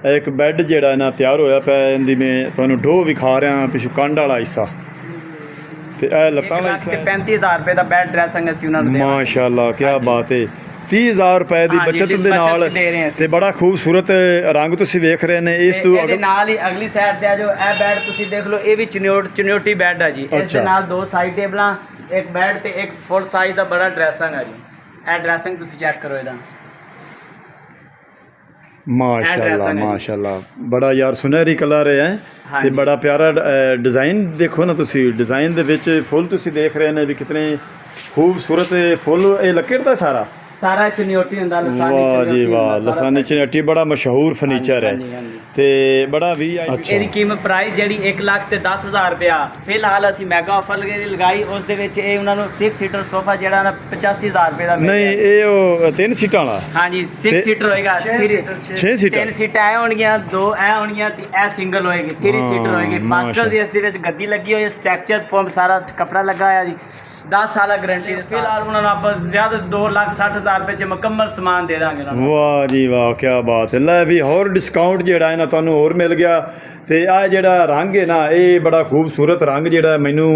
एक बैड ਜਿਹੜਾ ਇਹਨਾਂ ਤਿਆਰ ਹੋਇਆ ਪਿਆ ਇਹਦੀ ਮੈਂ ਤੁਹਾਨੂੰ ਢੋ ਵਿਖਾ ਰਿਹਾ ਪਿਛੂ ਕੰਡ ਵਾਲਾ ਹਿੱਸਾ ਤੇ ਇਹ ਲੱਤਾਂ ਵਾਲਾ ਹਿੱਸਾ 35000 रुपए ਦਾ ਬੈਡ ਡਰੈਸਿੰਗ ਅਸੀਂ ਉਹਨਾਂ ਨੂੰ ਦੇ ਮਾਸ਼ਾਅੱਲਾ ਕੀ ਬਾਤ ਹੈ 30000 ਰੁਪਏ ਦੀ ਬਚਤ ਦੇ ਨਾਲ ਤੇ ਬੜਾ ਖੂਬਸੂਰਤ ਰੰਗ ਤੁਸੀਂ ਵੇਖ ਰਹੇ ਨੇ ਇਸ ਤੋਂ ਇਹਦੇ ਨਾਲ ਹੀ ਅਗਲੀ ਸਾਈਡ ਤੇ ਆ ਜੋ ਇਹ ਬੈਡ ਤੁਸੀਂ ਦੇਖ ਲਓ ਇਹ ਵੀ ਚਨਿਓਟੀ ਬੈਡ ਹੈ ਜੀ ਇਸ ਦੇ ਨਾਲ ਦੋ ਸਾਈਡ ਟੇਬਲਾਂ ਇੱਕ ਬੈਡ ਤੇ ਇੱਕ ਫੁੱਲ ਸਾਈਜ਼ ਦਾ ਬੜਾ ਡਰੈਸਿੰਗ ਹੈ ਜੀ ਇਹ ਡਰੈਸਿੰਗ ਤੁਸੀਂ ਚੈੱਕ ਕਰੋ ਇਹਦਾ माशाल्लाह माशाल्लाह बड़ा यार सुनहरी कलर है ਤੇ ਬੜਾ ਪਿਆਰਾ ਡਿਜ਼ਾਈਨ ਦੇਖੋ ਨਾ ਤੁਸੀਂ ਡਿਜ਼ਾਈਨ ਦੇ ਵਿੱਚ ਫੁੱਲ ਤੁਸੀਂ ਦੇਖ ਰਹੇ ਨੇ ਵੀ ਕਿਤਨੇ ਖੂਬਸੂਰਤ ਫੁੱਲ ਇਹ ਲੱਕੜ ਦਾ ਸਾਰਾ ਚਨਿਓਟੀ ਹੁੰਦਾ ਲਸਾਨੀ ਵਾਹ ਜੀ ਵਾਹ ਲਸਾਨੀ ਚਨਿਓਟੀ ਬੜਾ ਮਸ਼ਹੂਰ ਫਰਨੀਚਰ ਹੈ ਤੇ ਬੜਾ ਵੀ ਇਹਦੀ ਕੀਮਤ ਪ੍ਰਾਈਸ ਜਿਹੜੀ 1,10,000 ਰੁਪਇਆ ਫਿਲਹਾਲ ਅਸੀਂ ਮੈਗਾ ਆਫਰ ਲਗਾਈ ਉਸ ਦੇ ਵਿੱਚ ਇਹ ਉਹਨਾਂ ਨੂੰ 6 ਸੀਟਰ ਸੋਫਾ ਜਿਹੜਾ ਨਾ 85000 ਰੁਪਏ ਦਾ ਨਹੀਂ ਇਹ ਉਹ 3 ਸੀਟਾਂ ਵਾਲਾ ਹਾਂਜੀ 6 ਸੀਟਰ ਹੋਏਗਾ 6 ਸੀਟਰ 3 ਸੀਟਾਂ ਐ ਹੋਣਗੀਆਂ 2 ਐ ਹੋਣਗੀਆਂ ਤੇ ਇਹ ਸਿੰਗਲ ਹੋਏਗੀ 3 ਸੀਟਰ ਹੋਏਗੀ ਮਾਸਟਰ ਦੀ ਇਸ ਦੇ ਵਿੱਚ ਗੱਦੀ ਲੱਗੀ ਹੋਈ ਹੈ ਸਟਰਕਚਰ ਫੋਮ ਸਾਰਾ ਕੱਪੜਾ ਲੱਗਾ ਹੋਇਆ ਜੀ 10 ਸਾल गारंटी फिलहाल उन्होंने आप ज्यादा 2,60,000 रुपए च मुकम्मल सामान दे देंगे वाह जी वाह क्या बात है लै भी होर डिस्काउंट जेड़ा है ना तुहानू होर मिल गया ते आ जेड़ा रंग है ना ये बड़ा खूबसूरत रंग जेड़ा मैनू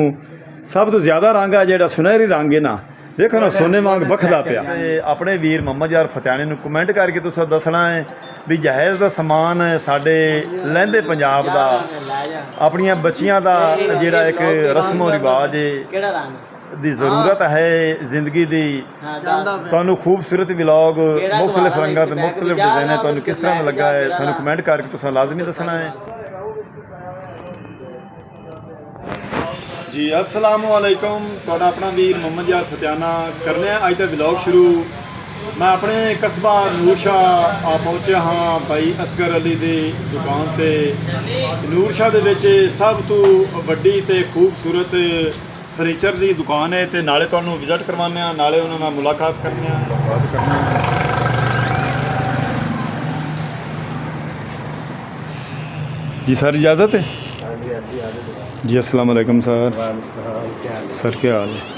सब तो ज़्यादा रंग है जेड़ा सुनहरी रंग है ना देखो ना सोने वांग बखदा पिया अपने वीर मोहम्मद यार फतियाने नू कमेंट करके तुसां दसना है भी जहेज़ दा समान साडे लहंदे पंजाब दा अपनियां बच्चियां दा जेड़ा एक रस्मो रिवाज है केड़ा रंग ਦੀ ਜ਼ਰੂਰਤ ਹੈ ਜ਼ਿੰਦਗੀ ਦੀ ਤੁਹਾਨੂੰ ਖੂਬਸੂਰਤ ਵਲੌਗ ਮੁxtਲਿਫ ਰੰਗਾਂ ਤੇ ਮੁxtਲਿਫ ਡਿਜ਼ਾਈਨ ਤੁਹਾਨੂੰ ਕਿਸ ਤਰ੍ਹਾਂ ਲੱਗਾ ਹੈ ਸਾਨੂੰ ਕਮੈਂਟ ਕਰਕੇ ਤੁਸੀਂ ਲਾਜ਼ਮੀ ਦੱਸਣਾ ਹੈ ਜੀ अस्सलामु अलैकुम ਤੁਹਾਡਾ ਆਪਣਾ ਵੀਰ ਮੁਹੰਮਦ ਯਾਰ ਫਤਿਆਨਾ ਕਰਨੇ ਆ ਅੱਜ ਦਾ ਵਲੌਗ ਸ਼ੁਰੂ ਮੈਂ ਆਪਣੇ ਕਸਬਾ ਨੂਰਸ਼ਾਹ ਆ ਪਹੁੰਚਿਆ ਹਾਂ ਭਾਈ ਅਸਗਰ ਅਲੀ ਦੀ ਦੁਕਾਨ ਤੇ ਨੂਰਸ਼ਾਹ ਦੇ ਵਿੱਚ ਸਭ ਤੋਂ ਵੱਡੀ ਤੇ ਖੂਬਸੂਰਤ फर्नीचर की दुकान है तो नाले तुहानू विजिट करवाने नाले उन्होंने मुलाकात करने जी सर इजाज़त है जी अस्सलाम वालेकुम सर सर क्या हाल है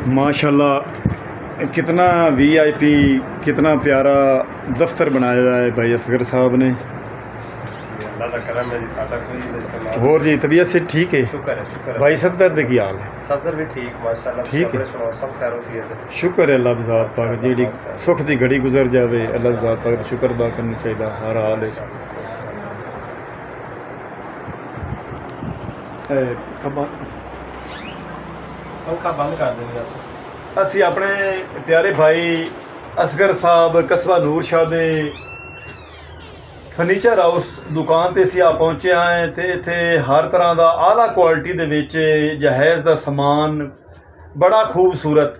माशाल्लाह कितना वीआईपी कितना प्यारा दफ्तर बनाया हुआ है भाई असगर साहब ने और जी तबीयत से ठीक है शुक्र भाई सफदर दे की हाल है सफदर भी ठीक माशाल्लाह ठीक है सब खैर वफियत है शुक्र है अल्लाह ज़ात पाक जी सुख दी घड़ी गुजर जावे अल्लाह ज़ात पाक दा शुक्र अदा करना चाहिए हर हाल पंखा बंद कर देंगे ਅਸੀਂ ਆਪਣੇ ਪਿਆਰੇ ਭਾਈ ਅਸਗਰ ਸਾਹਿਬ ਕਸਬਾ ਨੂਰ ਸ਼ਾਹ ਦੇ ਫਰਨੀਚਰ ਹਾਊਸ ਦੁਕਾਨ ਤੇ ਅਸੀਂ ਆ ਪਹੁੰਚੇ ਹਾਂ ਤੇ ਇੱਥੇ ਹਰ ਤਰ੍ਹਾਂ ਦਾ ਆਲਾ ਕੁਆਲਿਟੀ ਦੇ ਵਿੱਚ ਜਹਾਜ਼ ਦਾ ਸਮਾਨ ਬੜਾ ਖੂਬਸੂਰਤ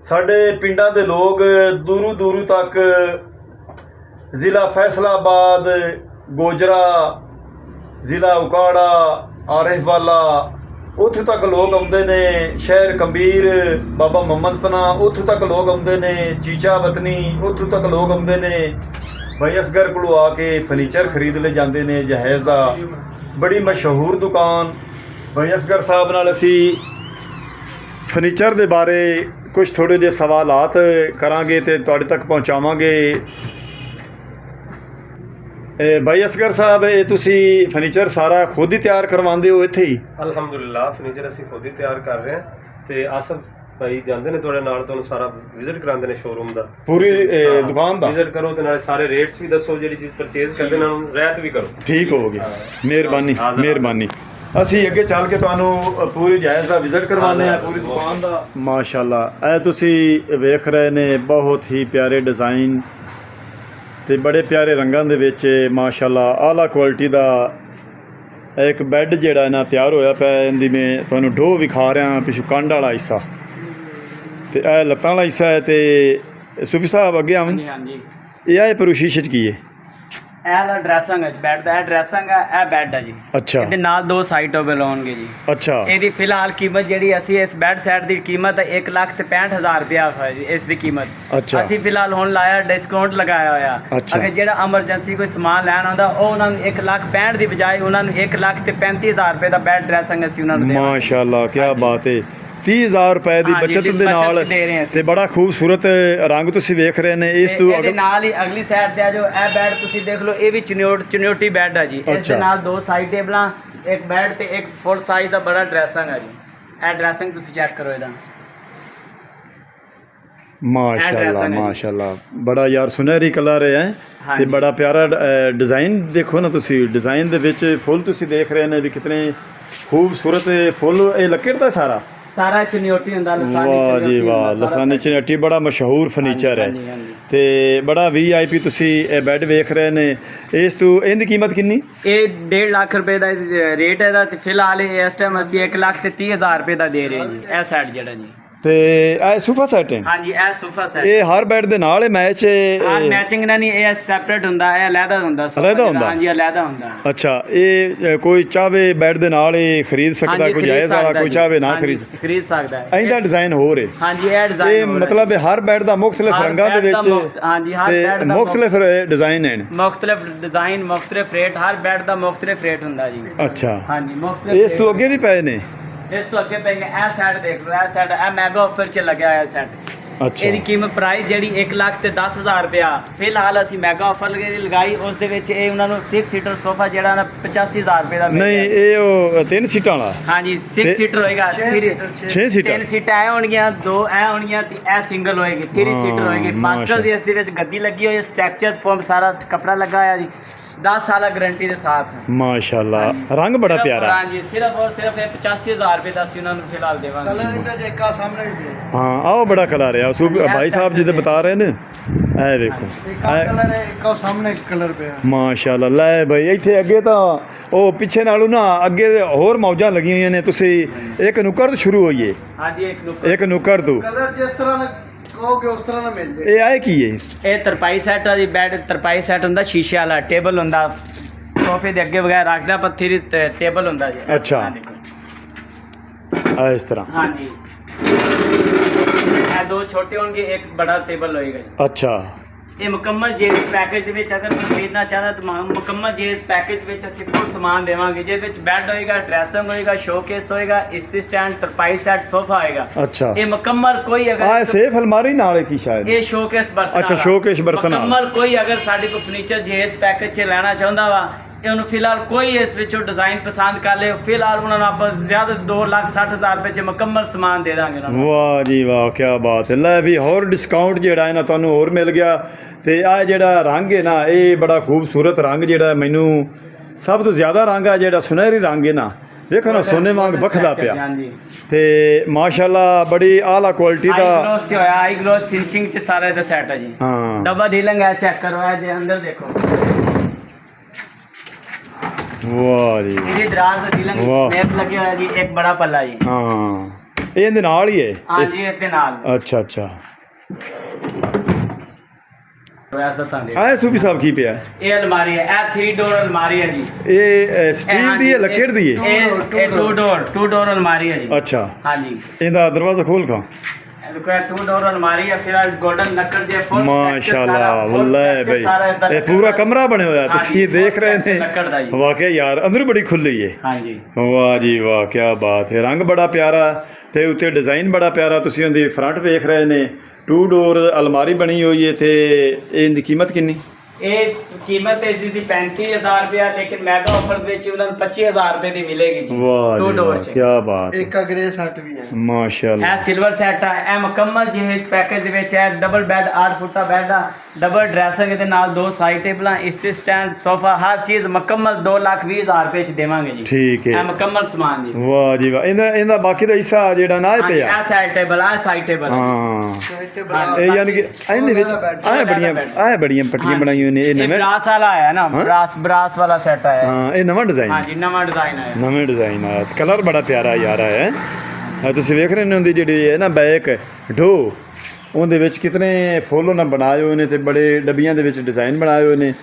ਸਾਡੇ ਪਿੰਡਾਂ ਦੇ ਲੋਕ ਦੂਰੋਂ ਦੂਰੋਂ ਤੱਕ ਜ਼ਿਲ੍ਹਾ ਫੈਸਲਾਬਾਦ ਗੋਜਰਾ ਜ਼ਿਲ੍ਹਾ ਉਕਾੜਾ ਆਰਿਫ ਵਾਲਾ ਉੱਥੇ ਤੱਕ ਲੋਕ ਆਉਂਦੇ ਨੇ ਸ਼ਹਿਰ ਕੰਬੀਰ ਬਾਬਾ ਮੁਹੰਮਦ ਪਨਾ ਉੱਥੇ ਤੱਕ ਲੋਕ ਆਉਂਦੇ ਨੇ ਚੀਚਾ ਵਤਨੀ ਉੱਥੇ ਤੱਕ ਲੋਕ ਆਉਂਦੇ ਨੇ ਭਾਈ ਅਸਗਰ ਕੋਲੋਂ ਆ ਕੇ ਫਰਨੀਚਰ ਖਰੀਦ ਲੈ ਜਾਂਦੇ ਨੇ ਜਹਾਜ਼ ਦਾ ਬੜੀ ਮਸ਼ਹੂਰ ਦੁਕਾਨ ਭਾਈ ਅਸਗਰ ਸਾਹਿਬ ਨਾਲ ਅਸੀਂ ਫਰਨੀਚਰ ਦੇ ਬਾਰੇ ਕੁਝ ਥੋੜੇ ਜਿਹੇ ਸਵਾਲਾਤ ਕਰਾਂਗੇ ਤੇ ਤੁਹਾਡੇ ਤੱਕ ਪਹੁੰਚਾਵਾਂਗੇ भाई असगर साहब ये तुसी फर्नीचर सारा खुद ही तैयार करवाते हो इत्थे ही अल्हम्दुलिल्लाह फर्नीचर ਅਸੀਂ खुद ही तैयार कर रहे हैं ਤੇ ਆਸਫ ਭਾਈ ਜਾਂਦੇ ਨੇ ਤੁਹਾਡੇ ਨਾਲ ਤੁਹਾਨੂੰ ਸਾਰਾ ਵਿਜ਼ਿਟ ਕਰਾਉਂਦੇ ਨੇ ਸ਼ੋਰੂਮ ਦਾ ਪੂਰੀ ਦੁਕਾਨ ਦਾ ਵਿਜ਼ਿਟ ਕਰੋ ਤੇ ਨਾਲੇ ਸਾਰੇ ਰੇਟਸ ਵੀ ਦੱਸੋ ਜਿਹੜੀ ਚੀਜ਼ ਪਰਚੇਜ਼ ਕਰਦੇ ਨੇ ਉਹਨੂੰ ਰਹਿਤ ਵੀ ਕਰੋ ਠੀਕ ਹੋ ਗਿਆ ਮਿਹਰਬਾਨੀ ਮਿਹਰਬਾਨੀ ਅਸੀਂ ਅੱਗੇ ਚੱਲ ਕੇ ਤੁਹਾਨੂੰ ਪੂਰੀ ਜਾਇਜ਼ ਦਾ ਵਿਜ਼ਿਟ ਕਰਵਾਉਂਦੇ ਆ ਪੂਰੀ ਦੁਕਾਨ ਦਾ ਮਾਸ਼ਾਅੱਲਾ ਇਹ ਤੁਸੀਂ ਵੇਖ ਰਹੇ ਨੇ ਬਹੁਤ ਹੀ ਪਿਆਰੇ ਡਿਜ਼ਾਈਨ ਤੇ ਬੜੇ ਪਿਆਰੇ ਰੰਗਾਂ ਦੇ ਵਿੱਚ ਮਾਸ਼ਾਅੱਲਾ ਆਲਾ ਕੁਆਲਿਟੀ ਦਾ ਇੱਕ ਬੈੱਡ ਜਿਹੜਾ ਨਾ ਤਿਆਰ ਹੋਇਆ ਪਿਆ ਇਹਦੀ ਮੈਂ ਤੁਹਾਨੂੰ ਢੋ ਵਿਖਾ ਰਿਹਾ ਪਿਛੂ ਕੰਡ ਵਾਲਾ ਹਿੱਸਾ ਤੇ ਇਹ ਲੱਤਾਂ ਵਾਲਾ ਹਿੱਸਾ ਹੈ ਤੇ ਸੂਫੀ ਸਾਹਿਬ ਅੱਗੇ ਆਵਣ ਹਾਂਜੀ ਇਹ ਆਏ ਪਰ ਸ਼ੀਸ਼ੇ 'ਚ ਕੀ ਹੈ ਇਹ ਵਾਲਾ ਡਰੈਸਿੰਗ ਹੈ ਬੈੱਡ ਦਾ, ਇਹ ਡਰੈਸਿੰਗ ਹੈ, ਇਹ ਬੈੱਡ ਹੈ ਜੀ। ਅੱਛਾ ਇਹਦੇ ਨਾਲ 2 ਸਾਈਡ ਟੇਬਲ ਆਉਣਗੇ ਜੀ। ਅੱਛਾ ਇਹਦੀ ਫਿਲਹਾਲ ਕੀਮਤ ਜਿਹੜੀ ਅਸੀਂ ਇਸ ਬੈੱਡ ਸੈਟ ਦੀ ਕੀਮਤ ਹੈ 1,65,000 ਰੁਪਇਆ ਹੈ ਜੀ ਇਸ ਦੀ ਕੀਮਤ। ਅੱਛਾ। ਅਸੀਂ ਫਿਲਹਾਲ ਹੁਣ ਲਾਇਆ ਡਿਸਕਾਊਂਟ ਲਗਾਇਆ ਹੋਇਆ। ਅੱਛਾ। ਅਗਰ ਜਿਹੜਾ ਐਮਰਜੈਂਸੀ ਕੋਈ ਸਮਾਨ ਲੈਣ ਆਉਂਦਾ ਉਹ ਉਹਨਾਂ ਨੂੰ 1,65,000 ਦੀ ਬਜਾਏ ਉਹਨਾਂ ਨੂੰ 1,35,000 ਰੁਪਏ ਦਾ ਬੈੱਡ ਡਰੈਸਿੰਗ ਅਸੀਂ ਉਹਨਾਂ ਨੂੰ ਦੇਵਾਂਗੇ। ਮਾਸ਼ਾਅੱਲਾ ਕੀ ਬਾਤ ਹੈ। 30,000 ਰੁਪਏ ਦੀ ਹਾਂਜੀ, ਬਚਤ ਦੀ ਦੇ ਬਚਤ ਨਾਲ ਦੇ ਰਹੇ ਹਾਂ ਅਸੀਂ। ਤੇ ਬੜਾ ਖੂਬਸੂਰਤ ਰੰਗ ਤੁਸੀਂ ਵੇਖ ਰਹੇ ਨੇ। ਇਸ ਤੋਂ ਇਹਦੇ ਨਾਲ ਹੀ ਅਗਲੀ ਸਾਈਡ ਤੇ ਆ ਜੋ ਇਹ ਬੈੱਡ ਤੁਸੀਂ ਦੇਖ ਲਓ, ਇਹ ਵੀ ਚੁਨਿਓਟੀ ਬੈੱਡ ਹੈ ਜੀ। ਇਸ ਅੱਛਾ। ਦੇ ਨਾਲ 2 ਸਾਈਡ ਟੇਬਲਾਂ, ਇੱਕ ਬੈੱਡ ਤੇ ਇੱਕ ਫੁੱਲ ਸਾਈਜ਼ ਦਾ ਬੜਾ ਡਰੈਸਿੰਗ ਹੈ ਜੀ। ਇਹ ਡਰੈਸਿੰਗ ਤੁਸੀਂ ਚੈੱਕ ਕਰੋ ਇਹਦਾ। ਮਾਸ਼ਾਅੱਲਾ ਮਾਸ਼ਾਅੱਲਾ ਬੜਾ ਯਾਰ ਸੁਨਹਿਰੀ ਕਲਰ ਹੈ ਤੇ ਹਾਂਜੀ। ਬੜਾ ਪਿਆਰਾ ਡਿਜ਼ਾਈਨ ਦੇਖੋ ਨਾ ਤੁਸੀਂ। ਡਿਜ਼ਾਈਨ ਦੇ ਵਿੱਚ ਫੁੱਲ ਤੁਸੀਂ ਦੇਖ ਰਹੇ ਨੇ ਵੀ ਕਿਤਨੇ ਖੂਬਸੂਰਤ ਫੁੱਲ। ਇਹ ਲੱਕੜ ਦਾ ਸਾਰਾ ਚੁਨਿਓਟੀ ਹੁੰਦਾ, ਲਸਾਨੀ ਵਾਹ ਜੀ ਚੁਨਿਓਟੀ ਵਾਹ। ਹੁੰਦਾ, ਸਾਰਾ ਲਸਾਨੀ ਚਨੇਟੀ ਬੜਾ ਮਸ਼ਹੂਰ ਫਰਨੀਚਰ ਹੈ ਹਾਂਜੀ, ਹਾਂਜੀ। ਤੇ ਬੜਾ VIP ਤੁਸੀਂ ਇਹ ਬੈੱਡ ਵੇਖ ਰਹੇ ਨੇ। ਇਸ ਤੋਂ ਇਹਦੀ ਕੀਮਤ ਕਿੰਨੀ? ਇਹ 1.5 ਲੱਖ ਰੁਪਏ ਦਾ ਰੇਟ ਹੈ ਦਾ ਤੇ ਫਿਲਹਾਲ ਇਹ ਇਸ ਟਾਈਮ ਅਸੀਂ 1,30,000 ਰੁਪਏ ਦਾ ਦੇ ਰਹੇ ਹਾਂ ਜੀ। ਇਹ ਸੈਟ ਜਿਹੜਾ ਜੀ। ਤੇ ਇਹ ਸੋਫਾ ਸੈਟ ਹੈ? ਹਾਂਜੀ ਇਹ ਸੋਫਾ ਸੈਟ। ਇਹ ਹਰ ਬੈੱਡ ਦੇ ਨਾਲ ਮੈਚ ਹਾਂ ਮੈਚਿੰਗ ਨਾਲ ਨਹੀਂ, ਇਹ ਸੈਪਰੇਟ ਹੁੰਦਾ, ਇਹ ਅਲੱਗਾ ਹੁੰਦਾ sofa ਅਲੱਗਾ ਹੁੰਦਾ? ਜਿਹੜਾ। ਹਾਂਜੀ ਅਲੱਗਾ ਹੁੰਦਾ। ਅੱਛਾ। ਇਹ ਕੋਈ ਚਾਹਵੇ ਬੈੱਡ ਦੇ ਨਾਲ ਹੀ ਖਰੀਦ ਸਕਦਾ, ਹਾਂਜੀ, ਕੋਈ ਖਰੀਦ ਜਾਇਜ਼ ਵਾਲਾ, ਸਕਦਾ ਕੋਈ ਜੀ। ਚਾਹਵੇ ਨਾ ਹਾਂਜੀ, ਖਰੀਦ ਸਕਦਾ ਹੈ। ਇਹਦਾ ਡਿਜ਼ਾਈਨ ਹੋਰ ਹੈ। ਹਾਂਜੀ ਇਹ ਇਹ ਡਿਜ਼ਾਈਨ ਮਤਲਬ ਹਰ ਬੈੱਡ ਦਾ ਮੁxtਲਿਫ ਹਰ ਰੰਗਾਂ ਦੇ bed ਦਾ ਵਿੱਚ ਹਾਂਜੀ ਹਰ ਤੇ bed ਦਾ ਮੁxtਲਿਫ ਡਿਜ਼ਾਈਨ ਹਨ। ਮੁxtਲਿਫ ਡਿਜ਼ਾਈਨ, ਮੁxtਲਿਫ ਰੇਟ, ਹਰ ਬੈੱਡ ਦਾ ਮੁxtਲਿਫ ਰੇਟ ਹੁੰਦਾ ਜੀ। ਅੱਛਾ। ਹਾਂਜੀ ਮੁxtਲਿਫ। ਇਸ ਤੋਂ ਅੱਗੇ ਵੀ ਪਏ ਨੇ? ਇਸ ਤੋਂ ਅੱਗੇ ਪਏਗਾ ਇਹ ਸੈਟ ਦੇਖ ਲਓ, ਇਹ ਸੈਟ ਇਹ ਮੈਗਾ ਆਫਰ 'ਚ ਲੱਗਿਆ ਹੋਇਆ ਸੈਟ। ਅੱਛਾ। ਇਹਦੀ ਕੀਮਤ ਪ੍ਰਾਈਸ ਜਿਹੜੀ 1,10,000 ਰੁਪਇਆ ਫਿਲਹਾਲ ਅਸੀਂ ਮੈਗਾ ਆਫਰ ਲਗਾਈ। ਉਸ ਦੇ ਵਿੱਚ ਇਹ ਉਹਨਾਂ ਨੂੰ 6 ਸੀਟਰ ਸੋਫਾ ਜਿਹੜਾ ਨਾ 85,000 ਰੁਪਏ ਦਾ ਮਿਲ ਨਹੀਂ ਜਾਏਗਾ। ਇਹ ਉਹ 3 ਸੀਟਾਂ ਵਾਲਾ? ਹਾਂਜੀ 6 ਤੇ- ਸੀਟਰ ਹੋਏਗਾ। 6 ਸੀਟਾਂ? 3 ਸੀਟਾਂ ਇਹ ਹੋਣਗੀਆਂ, 2 ਇਹ ਹੋਣਗੀਆਂ ਤੇ ਇਹ ਸਿੰਗਲ ਹੋਏਗੀ। 3 ਸੀਟਰ ਹੋਏਗੀ। ਮਾਸਟਰ ਦੀ ਇਸ ਦੇ ਵਿੱਚ ਗੱਦੀ ਲੱਗੀ ਹੋਈ ਹੈ, ਸਟਰਕਚਰ ਫੋਮ ਸਾਰਾ ਕੱਪੜਾ ਲੱਗਾ ਹੋਇਆ ਜੀ। 10 ਸਾਲ ਗਾਰੰਟੀ ਦੇ ਸਾਥ। ਮਾਸ਼ਾਅੱਲਾ ਰੰਗ ਬੜਾ ਪਿਆਰਾ। ਹਾਂਜੀ ਸਿਰਫ ਔਰ ਸਿਰਫ ਇਹ 85,000 ਰੁਪਏ ਦਾ ਅਸੀਂ ਉਹਨਾਂ ਨੂੰ ਫਿਲਹਾਲ ਦੇਵਾਂਗੇ। ਹਾਂ ਆਓ ਬੜਾ ਕਲਰ ਹੈ ਉਸ ਭਾਈ ਸਾਹਿਬ ਜੀ ਦੇ ਬਤਾ ਰਹੇ ਨੇ। ਇਹ ਦੇਖੋ ਮਾਸ਼ਾਅੱਲਾ। ਲੈ ਭਾਈ ਇੱਥੇ ਅੱਗੇ ਤਾਂ ਉਹ ਪਿੱਛੇ ਨਾਲੋਂ ਨਾ ਅੱਗੇ ਹੋਰ ਮੌਜਾਂ ਲੱਗੀਆਂ ਹੋਈਆਂ ਨੇ। ਤੁਸੀਂ ਇੱਕ ਨੁੱਕਰ ਤੋਂ ਸ਼ੁਰੂ ਹੋਈਏ। ਹਾਂਜੀ ਇੱਕ ਨੁੱਕਰ ਤੋਂ ਕਲਰ ਜਿਸ ਤਰ੍ਹਾਂ ਦਾ ਕਹੋਗੇ ਉਸ ਤਰ੍ਹਾਂ ਦਾ ਮਿਲ ਜੇ। ਇਹ ਆਏ ਕੀ ਹੈ? ਇਹ ਤਰਪਾਈ ਸੈੱਟ ਆ ਜੀ। ਬੈੱਡ ਤਰਪਾਈ ਸੈੱਟ ਹੁੰਦਾ, ਸ਼ੀਸ਼ੇ ਵਾਲਾ ਟੇਬਲ ਹੁੰਦਾ, ਸੋਫੇ ਦੇ ਅੱਗੇ ਵਗੈਰਾ ਰੱਖਦਾ ਪੱਥਰੀ ਟੇਬਲ ਹੁੰਦਾ ਜੀ। ਅੱਛਾ। ਆਹ ਦੇਖੋ। ਆ ਇਸ ਤਰ੍ਹਾਂ? ਹਾਂਜੀ ਇਹ 2 ਛੋਟੇ ਹੋਣਗੇ, ਇੱਕ ਬੜਾ ਟੇਬਲ ਹੋਏਗਾ ਜੀ। ਅੱਛਾ। ਇਹ ਮੁਕੰਮਲ ਜੇ ਪੈਕੇਜ ਦੇ ਵਿੱਚ ਅਗਰ ਕੋਈ ਖਰੀਦਣਾ ਚਾਹਦਾ ਤਾਂ ਮੁਕੰਮਲ ਜੇ ਇਸ ਪੈਕੇਜ ਵਿੱਚ ਅਸੀਂ ਫੁੱਲ ਸਮਾਨ ਦੇਵਾਂਗੇ, ਜਿਹਦੇ ਵਿੱਚ ਬੈੱਡ ਹੋਏਗਾ, ਡਰੈਸਿੰਗ ਹੋਏਗਾ, ਸ਼ੋਕੇਸ ਹੋਏਗਾ, ਇਸਤੀ ਸਟੈਂਡ, ਤਰਪਾਈ ਸੈੱਟ, ਸੋਫਾ ਹੋਏਗਾ। ਅੱਛਾ। ਇਹ ਮੁਕੰਮਲ ਕੋਈ ਆ ਅਗਰ ਸੇਫ ਅਲਮਾਰੀ ਨਾਲ ਹੈ ਕੀ ਸ਼ਾਇਦ? ਇਹ ਸ਼ੋਕੇਸ ਬਰਤਨ ਅੱਛਾ, ਵਾਲਾ। ਸ਼ੋਕੇਸ ਬਰਤਨ ਵਾਲਾ। ਮੁਕੰਮਲ ਕੋਈ ਅਗਰ ਸਾਡੇ ਕੋਲ ਫਰਨੀਚਰ ਜੇ ਇਸ ਪੈਕੇਜ 'ਚ ਲੈਣਾ ਚਾਹੁੰਦਾ ਵਾ, ਇਹਨੂੰ ਫਿਲਹਾਲ ਕੋਈ ਇਸ ਵਿੱਚੋਂ ਡਿਜ਼ਾਈਨ ਪਸੰਦ ਕਰ ਲੇ, ਫਿਲਹਾਲ ਉਹਨਾਂ ਨੂੰ ਆਪਾਂ ਜ਼ਿਆਦਾ 2,60,000 ਰੁਪਏ 'ਚ ਮੁਕੰਮਲ ਸਮਾਨ ਦੇ ਦਾਂਗੇ ਉਹਨਾਂ ਨੂੰ। ਵਾਹ ਜੀ ਵਾਹ ਕੀ ਬਾਤ ਹੈ। ਲੈ ਵੀ ਹੋਰ ਡਿਸਕਾਊਂਟ ਜਿਹੜਾ ਹੈ ਨਾ ਤੁਹਾਨੂੰ ਹੋਰ ਮਿਲ ਗਿਆ। ਤੇ ਆ ਜਿਹੜਾ ਰੰਗ ਹੈ ਨਾ ਇਹ ਬੜਾ ਖੂਬਸੂਰਤ ਰੰਗ ਜਿਹੜਾ ਮੈਨੂੰ ਸਭ ਤੋਂ ਜ਼ਿਆਦਾ ਰੰਗ ਆ ਜਿਹੜਾ ਸੁਨਹਿਰੀ ਰੰਗ ਹੈ ਨਾ, ਵੇਖੋ ਨਾ ਸੋਨੇ ਵਾਂਗ ਬਖਦਾ ਪਿਆ। ਹਾਂਜੀ ਤੇ ਮਾਸ਼ਾਅੱਲਾ ਬੜੀ ਆਲਾ ਕੁਆਲਿਟੀ ਆਈ ਦਾ। ਗਲੋਸ से होया, आई ग्लोस फिनिशिंग च सारा ਦਾ ਸੈਟ ਹੈ ਜੀ। ਹਾਂ ਡੱਬਾ ਢੀਲੰਗ ਹੈ, ਚੈੱਕ ਕਰੋ ਇਹ ਅੰਦਰ ਦੇਖੋ। ਵਾਹ ਜੀ ਇਹਦੀ ਦਰਾਜ਼ ਦਾ ਢੀਲੰਗ ਵਾਹ। ਸਮੇਤ ਲੱਗਿਆ ਹੋਇਆ ਜੀ, ਇੱਕ ਬੜਾ ਪੱਲਾ ਜੀ। ਹਾਂ ਇਹ ਇਹਦੇ ਨਾਲ ਹੀ ਹੈ? ਹਾਂਜੀ ਇਸ ਦੇ ਨਾਲ ਅੱਛਾ ਅੱਛਾ। ਪ੍ਰੈਸ ਦੱਸਾਂਗੇ। ਆਹ ਸੂਫੀ ਸਾਹਿਬ ਕੀ ਪਿਆ? ਇਹ ਅਲਮਾਰੀ ਹੈ, ਇਹ 3 ਡੋਰ ਅਲਮਾਰੀ ਹੈ ਜੀ। ਇਹ ਸਟੀਲ ਦੀ ਹੈ ਲੱਕੜ ਦੀ ਹੈ? ਇਹ 2 ਡੋਰ ਅਲਮਾਰੀ ਹੈ ਜੀ। ਅੱਛਾ। ਹਾਂਜੀ ਇਹਦਾ ਦਰਵਾਜ਼ਾ ਖੋਲ ਖਾਂ। देखो 2 डोर अलमारी है, फिर गोल्डन लक्कड़ जे फुल माशाल्लाह वल्लाह भाई ਇਹ ਪੂਰਾ ਕਮਰਾ ਬਣਿਆ ਹੋਇਆ ਤੁਸੀਂ ਦੇਖ ਰਹੇ ਨੇ। ਲੱਕੜ ਦਾ ਜੀ। ਵਾਕਿਆ ਯਾਰ ਅੰਦਰ ਬੜੀ ਖੁੱਲੀ ਹੈ। ਹਾਂਜੀ ਵਾਹ ਜੀ ਵਾਹ ਕੀ ਬਾਤ ਹੈ। ਰੰਗ ਬੜਾ ਪਿਆਰਾ ਤੇ ਉੱਤੇ ਡਿਜ਼ਾਈਨ ਬੜਾ ਪਿਆਰਾ। ਤੁਸੀਂ ਉਹਦੀ ਫਰੰਟ ਵੇਖ ਰਹੇ ਨੇ। 2 ਡੋਰ ਅਲਮਾਰੀ ਬਣੀ ਹੋਈ ਹੈ ਤੇ ਇਹਦੀ ਕੀਮਤ ਕਿੰਨੀ? ਇਹ ਕੀਮਤ ਇਸ ਦੀ 35,000 ਰੁਪਇਆ, ਲੇਕਿਨ ਮੈਗਾ ਆਫਰ ਦੇ ਵਿੱਚ ਉਹਨਾਂ ਨੂੰ 25,000 ਰੁਪਏ ਦੀ ਮਿਲੇਗੀ ਜੀ। ਵਾਹ 2 ਜੀ ਡੋਰ ਵਾਹ ਚ ਕੀ ਬਾਤ ਹੈ। ਇੱਕ ਅਗਰੇ ਸੈੱਟ ਵੀ ਹੈ ਮਾਸ਼ਾਅੱਲਾ। ਇਹ ਸਿਲਵਰ ਸੈੱਟ ਹੈ, ਇਹ ਮੁਕੰਮਲ ਜੇ ਇਸ ਪੈਕੇਜ ਦੇ ਵਿੱਚ ਹੈ। ਡਬਲ ਬੈੱਡ 8 ਫੁੱਟ ਦਾ ਬੈੱਡ ਆ, ਡਬਲ ਡਰੈਸਿੰਗ ਦੇ ਨਾਲ 2 ਸਾਈਡ ਟੇਬਲਾਂ, ਇਸਤੇ ਸਟੈਂਡ, ਸੋਫਾ, ਹਰ ਚੀਜ਼ ਮੁਕੰਮਲ 2,20,000 ਰੁਪਏ ਚ ਦੇਵਾਂਗੇ ਜੀ। ਠੀਕ ਹੈ। ਇਹ ਮੁਕੰਮਲ ਸਮਾਨ ਜੀ। ਵਾਹ ਜੀ ਵਾਹ। ਇਹਦਾ ਬਾਕੀ ਦਾ ਹਿੱਸਾ ਜਿਹੜਾ ਨਾ ਇਹ ਪਿਆ। ਇਹ ਸਾਈਡ ਟੇਬਲ, ਇਹ ਸਾਈਡ ਟੇਬਲ। ਹਾਂ ਇਹ ਯਾਨੀ ਕਿ ਇਹਦੇ ਵਿੱਚ ਆਹ ਬੜੀਆਂ ਪੱਟੀਆਂ ਬਣਾਈਆਂ ਹੋਈਆਂ ਨੇ। ਇਹ ਇਹ ਨਵੇਂ ਬਰਾਸ ਵਾਲਾ ਆਇਆ ਨਾ, ਬਰਾਸ ਵਾਲਾ ਸੈੱਟ ਆਇਆ। ਹਾਂ ਇਹ ਨਵਾਂ ਡਿਜ਼ਾਈਨ। ਹਾਂਜੀ ਨਵਾਂ ਡਿਜ਼ਾਈਨ ਆਇਆ। ਨਵੇਂ ਡਿਜ਼ਾਈਨ ਆਇਆ। ਕਲਰ ਬੜਾ ਪਿਆਰਾ ਯਾਰ ਹੈ। ਤੁਸੀਂ ਵੇਖ ਰਹੇ ਨੇ ਉਹਦੀ ਜਿਹੜੀ ਹੈ ਨਾ ਬੈਕ ਢੋ, ਉਹਦੇ ਵਿੱਚ ਕਿਤਨੇ ਫੁੱਲ ਉਹਨਾਂ ਬਣਾਏ ਹੋਏ ਨੇ ਤੇ ਬੜੇ ਡੱਬੀਆਂ ਦੇ ਵਿੱਚ ਡਿਜ਼ਾਈਨ ਬਣਾਏ ਹੋਏ ਨੇ।